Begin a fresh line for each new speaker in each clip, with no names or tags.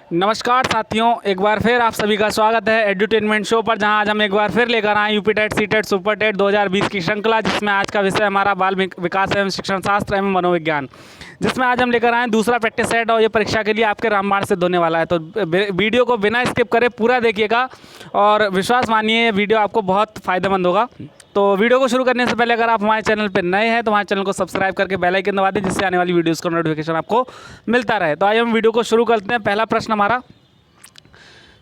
नमस्कार साथियों, एक बार फिर आप सभी का स्वागत है एड्यूटेनमेंट शो पर, जहां आज हम एक बार फिर लेकर आए UP TET CTET super TET 2020 की श्रृंखला, जिसमें आज का विषय हमारा बाल विकास एवं शिक्षण शास्त्र एवं मनोविज्ञान, जिसमें आज हम लेकर आए दूसरा प्रैक्टिस सेट। और ये परीक्षा के लिए आपके रामबाण सिद्ध होने वाला है। तो वीडियो को बिना स्किप करे पूरा देखिएगा और विश्वास मानिए ये वीडियो आपको बहुत फ़ायदेमंद होगा। तो वीडियो को शुरू करने से पहले अगर आप हमारे चैनल पर नए हैं तो हमारे चैनल को सब्सक्राइब करके बेल आइकन दबा दें, जिससे आने वाली वीडियोस का नोटिफिकेशन आपको मिलता रहे। तो आइए हम वीडियो को शुरू करते हैं। पहला प्रश्न हमारा,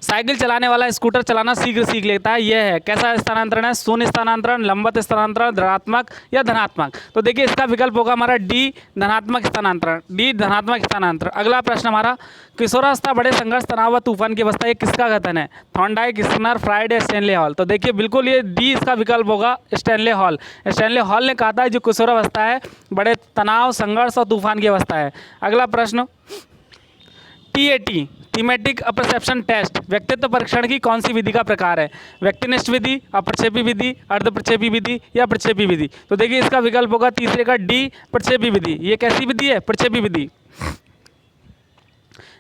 साइकिल चलाने वाला स्कूटर चलाना शीघ्र सीख लेता है, यह है कैसा स्थानांतरण है? शून्य स्थानांतरण, लंबवत स्थानांतरण, ऋणात्मक या धनात्मक? तो देखिए इसका विकल्प होगा हमारा डी, धनात्मक स्थानांतरण। डी, धनात्मक स्थानांतरण। अगला प्रश्न हमारा, किशोरावस्था, बड़े संघर्ष, तनाव व तूफान की अवस्था, ये किसका कथन है? थॉर्नडाइक, स्किनर, फ्राइड या स्टैनले हॉल? तो देखिए बिल्कुल ये डी इसका विकल्प होगा, स्टैनले हॉल। स्टैनले हॉल ने कहा था जो किशोरावस्था है बड़े तनाव, संघर्ष और तूफान की अवस्था है। अगला प्रश्न, टीएटी, थीमेटिक अपर्सेप्शन टेस्ट, व्यक्तित्व परीक्षण की कौन सी विधि का प्रकार है? व्यक्तिनिष्ठ विधि, अप्रक्षेपी विधि, अर्धप्रक्षेपी विधि या प्रक्षेपी विधि? तो देखिए इसका विकल्प होगा तीसरे का डी, प्रक्षेपी विधि। ये कैसी विधि है? प्रक्षेपी विधि।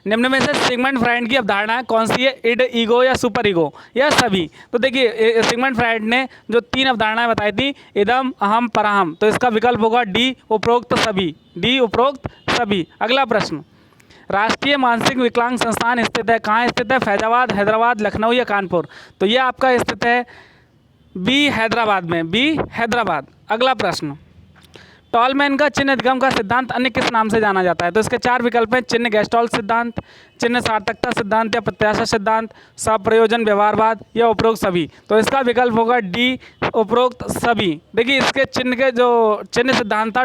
निम्न में से सिगमंड फ्राइड की अवधारणा कौन सी है? इड, ईगो या सुपर ईगो या सभी? तो देखिए सिगमंड फ्राइड ने जो 3 अवधारणाएं बताई थी, इदम, अहम, परहम, तो इसका विकल्प होगा डी, उपरोक्त सभी। डी, उपरोक्त सभी। अगला प्रश्न, राष्ट्रीय मानसिक विकलांग संस्थान स्थित है, कहाँ स्थित है? फैजाबाद, हैदराबाद, लखनऊ या कानपुर? तो ये आपका स्थित है बी, हैदराबाद में। बी, हैदराबाद। अगला प्रश्न, टॉलमैन का चिन्ह अधिगम का सिद्धांत अन्य किस नाम से जाना जाता है? तो इसके 4 विकल्प हैं, चिन्ह गेस्टॉल सिद्धांत, चिन्ह सार्थकता सिद्धांत या प्रत्याशा सिद्धांत, सप्रयोजन व्यवहारवाद या उपरोक्त सभी? तो इसका विकल्प होगा डी, उपरोक्त सभी। देखिए इसके चिन्ह के जो चिन्ह सिद्धांत था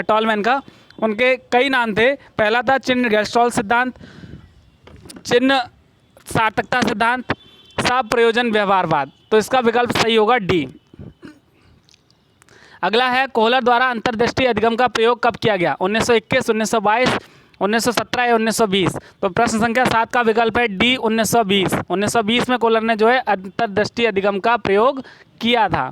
टॉलमैन का, उनके कई नाम थे। पहला था चिन्ह गेस्टॉल सिद्धांत, चिन्ह सार्थकता सिद्धांत, सप्रयोजन व्यवहारवाद। तो इसका विकल्प सही होगा डी। अगला है, कोहलर द्वारा अंतर्दृष्टि अधिगम का प्रयोग कब किया गया? 1921, 1922, 1917 या 1920? तो प्रश्न संख्या 7 का विकल्प है डी, 1920। 1920 में कोहलर ने जो है अंतर्दृष्टि अधिगम का प्रयोग किया था।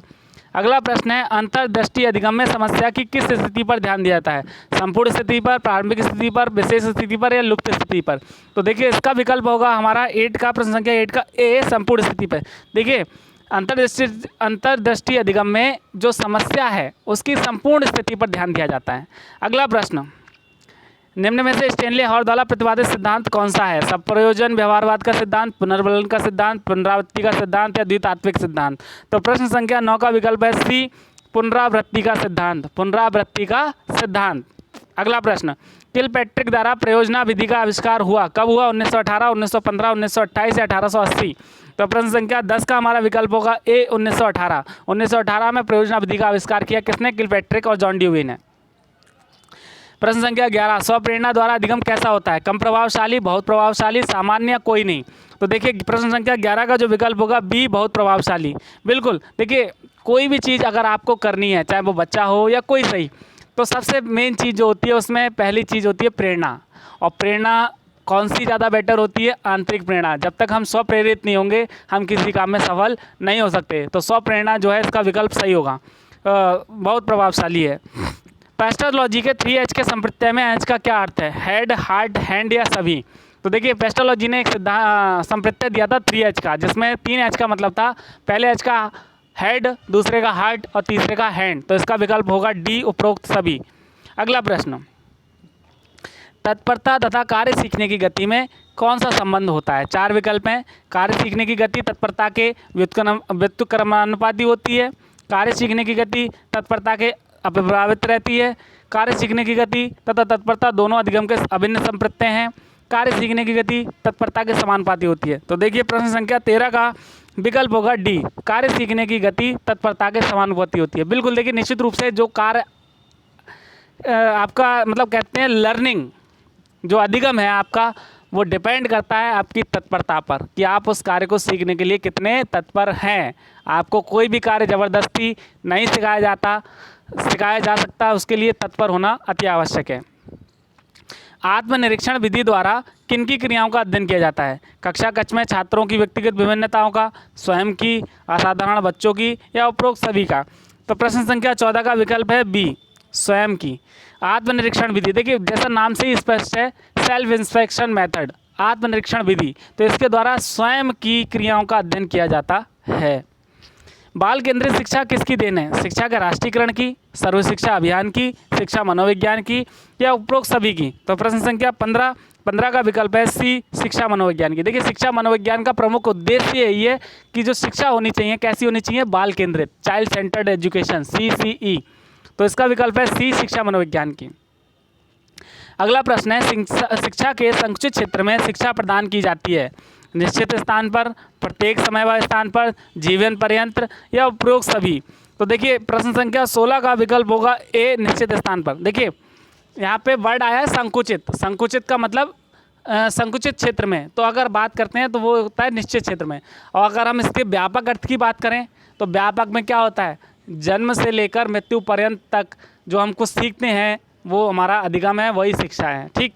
अगला प्रश्न है, अंतर्दृष्टि अधिगम में समस्या की किस स्थिति पर ध्यान दिया जाता है? संपूर्ण स्थिति पर, प्रारंभिक स्थिति पर, विशेष स्थिति पर या लुप्त स्थिति पर? तो देखिए इसका विकल्प होगा हमारा 8 का, प्रश्न संख्या 8 का ए, संपूर्ण स्थिति पर। देखिए अंतर्दृष्टि अधिगम में जो समस्या है उसकी संपूर्ण स्थिति पर ध्यान दिया जाता है। अगला प्रश्न, निम्न में से स्टैनले हॉल द्वारा प्रतिपादित सिद्धांत कौन सा है? सप्रयोजन व्यवहारवाद का सिद्धांत, पुनर्बलन का सिद्धांत, पुनरावृत्ति का सिद्धांत या द्वितात्विक सिद्धांत? तो प्रश्न संख्या 9 का विकल्प है सी, पुनरावृत्ति का सिद्धांत। पुनरावृत्ति का सिद्धांत। अगला प्रश्न, किलपैट्रिक द्वारा प्रयोजना विधि का आविष्कार हुआ कब हुआ? 1918, 1915, 1928 या 1880? तो प्रश्न संख्या 10 का हमारा विकल्प होगा ए, 1918। 1918 में प्रयोजना विधि का आविष्कार किया किसने? किलपैट्रिक और जॉन ड्यूवी ने। प्रश्न संख्या 11, स्वप्रेरणा द्वारा अधिगम कैसा होता है? कम प्रभावशाली, बहुत प्रभावशाली, सामान्य या कोई नहीं? तो देखिए प्रश्न संख्या 11 का जो विकल्प होगा बी, बहुत प्रभावशाली। बिल्कुल, देखिए कोई भी चीज़ अगर आपको करनी है, चाहे वो बच्चा हो या कोई सही, तो सबसे मेन चीज़ जो होती है उसमें पहली चीज़ होती है प्रेरणा। और प्रेरणा कौन सी ज़्यादा बेटर होती है? आंतरिक प्रेरणा। जब तक हम स्वप्रेरित नहीं होंगे हम किसी काम में सफल नहीं हो सकते। तो स्वप्रेरणा जो है इसका विकल्प सही होगा, बहुत प्रभावशाली है। पेस्टोलॉजी के 3H के संप्रत्यय में H का क्या अर्थ है? हेड, हार्ट, हैंड या सभी? तो देखिए पेस्टोलॉजी ने एक संप्रत्यय दिया था 3H का, जिसमें 3H का मतलब था, पहले H का हेड, दूसरे का हार्ट और तीसरे का हैंड। तो इसका विकल्प होगा डी, उपरोक्त सभी। अगला प्रश्न, तत्परता तथा कार्य सीखने की गति में कौन सा संबंध होता है? 4 विकल्प हैं। कार्य सीखने की गति तत्परता के व्युत्क्रमानुपाती होती है, कार्य सीखने की गति तत्परता के अप्रभावित रहती है, कार्य सीखने की गति तथा तत्परता दोनों अधिगम के अभिन्न संप्रत्यय हैं, कार्य सीखने की गति तत्परता के समानुपाती होती है। तो देखिए प्रश्न संख्या 13 का विकल्प होगा डी, कार्य सीखने की गति तत्परता के समानुपाती होती है। बिल्कुल, देखिए निश्चित रूप से जो कार्य आपका मतलब कहते हैं लर्निंग, जो अधिगम है आपका, वो डिपेंड करता है आपकी तत्परता पर कि आप उस कार्य को सीखने के लिए कितने तत्पर हैं। आपको कोई भी कार्य ज़बरदस्ती नहीं सिखाया जा सकता, उसके लिए तत्पर होना अति आवश्यक है। आत्मनिरीक्षण विधि द्वारा किन की क्रियाओं का अध्ययन किया जाता है? कक्षा कक्ष में छात्रों की व्यक्तिगत विभिन्नताओं का, स्वयं की, असाधारण बच्चों की या उपरोक्त सभी का? तो प्रश्न संख्या 14 का विकल्प है बी, स्वयं की। आत्मनिरीक्षण विधि, देखिए जैसा नाम से ही स्पष्ट है, सेल्फ इंस्पेक्शन मेथड, आत्मनिरीक्षण विधि, तो इसके द्वारा स्वयं की क्रियाओं का अध्ययन किया जाता है। बाल केंद्रित शिक्षा किसकी देन है? शिक्षा के राष्ट्रीयकरण की, सर्व शिक्षा अभियान की, शिक्षा मनोविज्ञान की या उपरोक्त सभी की? तो प्रश्न संख्या 15 का विकल्प है सी, शिक्षा मनोविज्ञान की। देखिए शिक्षा मनोविज्ञान का प्रमुख उद्देश्य यही है कि जो शिक्षा होनी चाहिए कैसी होनी चाहिए? बाल केंद्रित, चाइल्ड सेंटर्ड एजुकेशन, CCE। तो इसका विकल्प है सी, शिक्षा मनोविज्ञान की। अगला प्रश्न है, शिक्षा के संकुचित क्षेत्र में शिक्षा प्रदान की जाती है निश्चित स्थान पर, प्रत्येक समय व स्थान पर, जीवन पर्यंत या उपरोक्त सभी? तो देखिए प्रश्न संख्या 16 का विकल्प होगा ए, निश्चित स्थान पर। देखिए यहाँ पे वर्ड आया है संकुचित, संकुचित का मतलब संकुचित क्षेत्र में, तो अगर बात करते हैं तो वो होता है निश्चित क्षेत्र में। और अगर हम इसके व्यापक अर्थ की बात करें तो व्यापक में क्या होता है? जन्म से लेकर मृत्यु पर्यंत तक जो हम कुछ सीखते हैं वो हमारा अधिगम है, वही शिक्षा है। ठीक।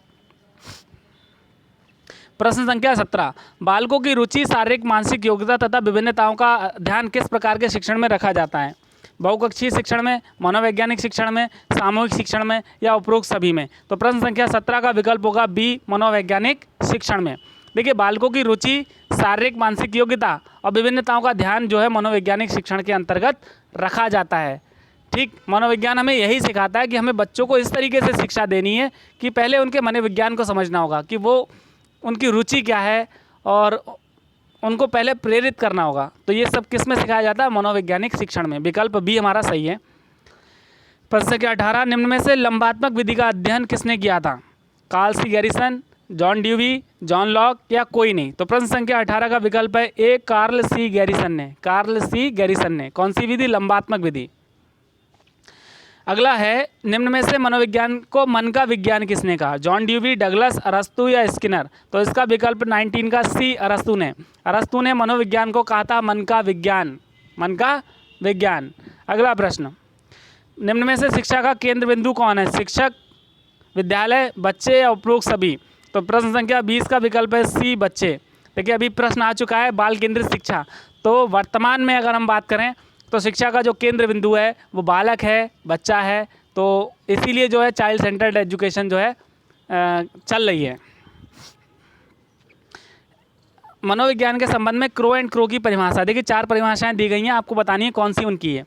प्रश्न संख्या 17, बालकों की रुचि, शारीरिक मानसिक योग्यता तथा विभिन्नताओं का ध्यान किस प्रकार के शिक्षण में रखा जाता है? बहुकक्षीय शिक्षण में, मनोवैज्ञानिक शिक्षण में, सामूहिक शिक्षण में या उपरोक्त सभी में? तो प्रश्न संख्या 17 का विकल्प होगा बी, मनोवैज्ञानिक शिक्षण में। देखिए बालकों की रुचि, शारीरिक मानसिक योग्यता और विभिन्नताओं का ध्यान जो है मनोवैज्ञानिक शिक्षण के अंतर्गत रखा जाता है। ठीक। मनोविज्ञान हमें यही सिखाता है कि हमें बच्चों को इस तरीके से शिक्षा देनी है कि पहले उनके मनोविज्ञान को समझना होगा कि वो उनकी रुचि क्या है और उनको पहले प्रेरित करना होगा। तो ये सब किस में सिखाया जाता है? मनोवैज्ञानिक शिक्षण में। विकल्प बी हमारा सही है। प्रश्न संख्या 18, निम्न में से लंबात्मक विधि का अध्ययन किसने किया था? Karl C Garrison, John Dewey, John Locke या कोई नहीं? तो प्रश्न संख्या 18 का विकल्प है ए, कार्ल सी गैरिसन ने। कार्ल सी गैरिसन ने कौन सी विधि? लंबात्मक विधि। अगला है, निम्न में से मनोविज्ञान को मन का विज्ञान किसने कहा? जॉन ड्यूवी, डगलस, अरस्तु या स्किनर? तो इसका विकल्प 19 का सी, अरस्तु ने। अरस्तु ने मनोविज्ञान को कहा था मन का विज्ञान, मन का विज्ञान। अगला प्रश्न, निम्न में से शिक्षा का केंद्र बिंदु कौन है? शिक्षक, विद्यालय, बच्चे या उपरोक्त सभी? तो प्रश्न संख्या 20 का विकल्प है सी, बच्चे। देखिए अभी प्रश्न आ चुका है बाल केंद्रित शिक्षा, तो वर्तमान में अगर हम बात करें तो शिक्षा का जो केंद्र बिंदु है वो बालक है, बच्चा है, तो इसीलिए जो है चाइल्ड सेंटर्ड एजुकेशन जो है चल रही है। मनोविज्ञान के संबंध में क्रो एंड क्रो की परिभाषा, देखिए 4 परिभाषाएं दी गई हैं, आपको बतानी है कौन सी उनकी है।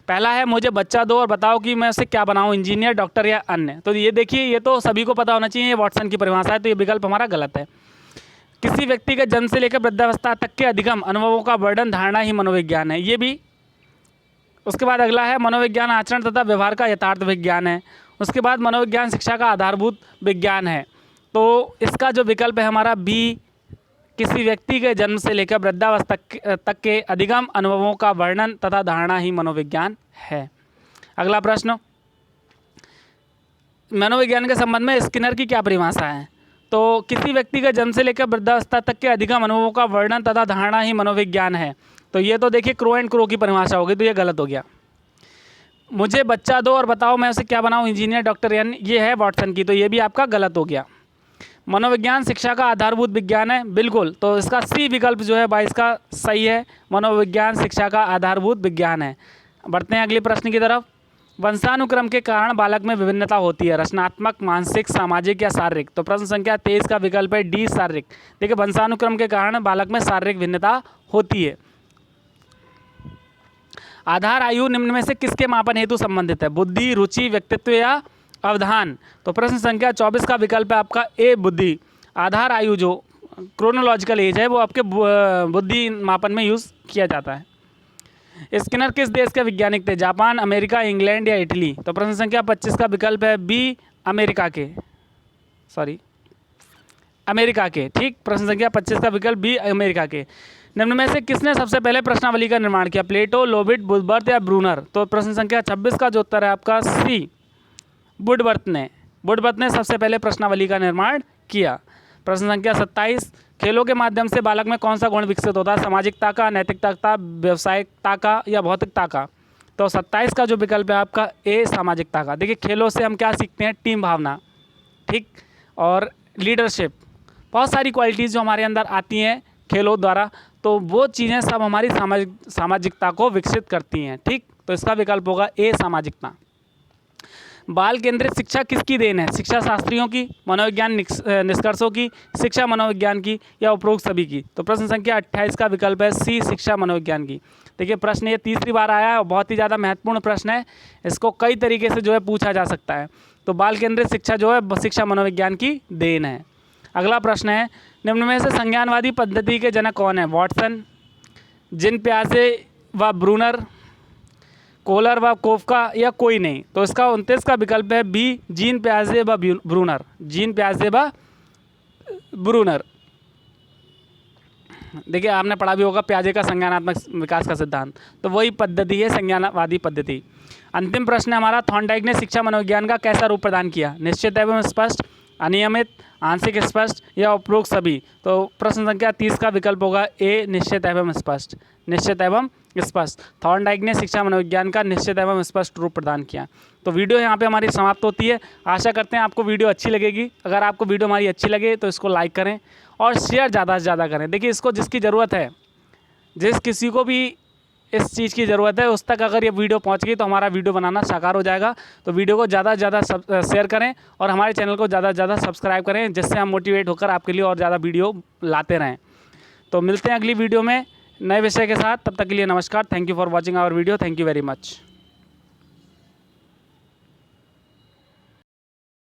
पहला है, मुझे बच्चा दो और बताओ कि मैं उसे क्या बनाऊं, इंजीनियर, डॉक्टर या अन्य? तो ये देखिए ये तो सभी को पता होना चाहिए, ये वॉटसन की परिभाषा है, तो ये विकल्प हमारा गलत है। किसी व्यक्ति के जन्म से लेकर वृद्धावस्था तक के अधिगम अनुभवों का वर्णन धारणा ही मनोविज्ञान है, ये भी। उसके बाद अगला है, मनोविज्ञान आचरण तथा व्यवहार का यथार्थ विज्ञान है। उसके बाद मनोविज्ञान शिक्षा का आधारभूत विज्ञान है। तो इसका जो विकल्प है हमारा बी, किसी व्यक्ति के जन्म से लेकर वृद्धावस्था तक के अधिगम अनुभवों का वर्णन तथा धारणा ही मनोविज्ञान है। अगला प्रश्न, मनोविज्ञान के संबंध में स्किनर की क्या परिभाषा है? तो किसी व्यक्ति के जन्म से लेकर वृद्धावस्था तक के अधिगम अनुभवों का वर्णन तथा धारणा ही मनोविज्ञान है। तो ये तो देखिए क्रो एंड क्रो की परिभाषा होगी, तो ये गलत हो गया। मुझे बच्चा दो और बताओ मैं उसे क्या बनाऊं, इंजीनियर, डॉक्टर, यानी ये है वॉटसन की, तो ये भी आपका गलत हो गया। मनोविज्ञान शिक्षा का आधारभूत विज्ञान है, बिल्कुल, तो इसका सी विकल्प जो है 22 का सही है, मनोविज्ञान शिक्षा का आधारभूत विज्ञान है। बढ़ते हैं अगले प्रश्न की तरफ। वंशानुक्रम के कारण बालक में विभिन्नता होती है, रचनात्मक, मानसिक, सामाजिक या शारीरिक? तो प्रश्न संख्या 23 का विकल्प है डी, शारीरिक। देखिए वंशानुक्रम के कारण बालक में शारीरिक भिन्नता होती है। आधार आयु निम्न में से किसके मापन हेतु संबंधित है? बुद्धि, रुचि, व्यक्तित्व या अवधान? तो प्रश्न संख्या 24 का विकल्प है आपका ए, बुद्धि। आधार आयु जो क्रोनोलॉजिकल एज है वो आपके बुद्धि मापन में यूज़ किया जाता है। स्किनर किस देश के वैज्ञानिक थे? जापान, अमेरिका, इंग्लैंड या इटली? तो प्रश्न संख्या 25 का विकल्प है बी, अमेरिका के, अमेरिका के। ठीक, प्रश्न संख्या 25 का विकल्प बी, अमेरिका के। निम्न में से किसने सबसे पहले प्रश्नावली का निर्माण किया? प्लेटो, लोबिट, वुडवर्थ या ब्रूनर? तो प्रश्न संख्या 26 का जो उत्तर है आपका सी, वुडवर्थ ने। वुडवर्थ ने सबसे पहले प्रश्नावली का निर्माण किया। प्रश्न संख्या 27, खेलों के माध्यम से बालक में कौन सा गुण विकसित होता है? सामाजिकता का, नैतिकता का, व्यावसायिकता का या भौतिकता का? तो 27 का जो विकल्प है आपका ए, सामाजिकता का। देखिए खेलों से हम क्या सीखते हैं? टीम भावना, ठीक, और लीडरशिप, बहुत सारी क्वालिटीज़ जो हमारे अंदर आती हैं खेलों द्वारा, तो वो चीज़ें सब हमारी सामाजिकता को विकसित करती हैं। ठीक, तो इसका विकल्प होगा ए, सामाजिकता। बाल केंद्रित शिक्षा किसकी देन है? शिक्षा शास्त्रियों की, मनोविज्ञान निष्कर्षों की, शिक्षा मनोविज्ञान की या उपरोक्त सभी की? तो प्रश्न संख्या 28 का विकल्प है सी, शिक्षा मनोविज्ञान की। देखिए प्रश्न ये तीसरी बार आया है और बहुत ही ज़्यादा महत्वपूर्ण प्रश्न है, इसको कई तरीके से जो है पूछा जा सकता है। तो बाल केंद्रित शिक्षा जो है शिक्षा मनोविज्ञान की देन है। अगला प्रश्न है, निम्न में से संज्ञानवादी पद्धति के जनक कौन है? वॉटसन, जिन प्याजे व ब्रूनर, कोलर व कोफका या कोई नहीं? तो इसका 29 का विकल्प है बी, जीन प्याजे व ब्रूनर। जीन प्याजे व ब्रूनर। देखिए आपने पढ़ा भी होगा प्याजे का संज्ञानात्मक विकास का सिद्धांत, तो वही पद्धति है संज्ञानवादी पद्धति। अंतिम प्रश्न है हमारा, थॉर्नडाइक ने शिक्षा मनोविज्ञान का कैसा रूप प्रदान किया? निश्चित एवं स्पष्ट, अनियमित, आंशिक स्पष्ट या उपरोक्त सभी? तो प्रश्न संख्या 30 का विकल्प होगा ए, निश्चित एवं स्पष्ट। निश्चित एवं स्पष्ट, थॉर्नडाइक ने शिक्षा मनोविज्ञान का निश्चित एवं स्पष्ट रूप प्रदान किया। तो वीडियो यहाँ पे हमारी समाप्त होती है। आशा करते हैं आपको वीडियो अच्छी लगेगी। अगर आपको वीडियो हमारी अच्छी लगे तो इसको लाइक करें और शेयर ज़्यादा से ज़्यादा करें। देखिए इसको जिसकी ज़रूरत है, जिस किसी को भी इस चीज़ की ज़रूरत है, उस तक अगर ये वीडियो पहुंच गई तो हमारा वीडियो बनाना साकार हो जाएगा। तो वीडियो को ज़्यादा से ज़्यादा शेयर करें और हमारे चैनल को ज़्यादा से ज़्यादा सब्सक्राइब करें, जिससे हम मोटिवेट होकर आपके लिए और ज़्यादा वीडियो लाते रहें। तो मिलते हैं अगली वीडियो में नए विषय के साथ। तब तक के लिए नमस्कार। Thank you for watching our video. Thank you very much.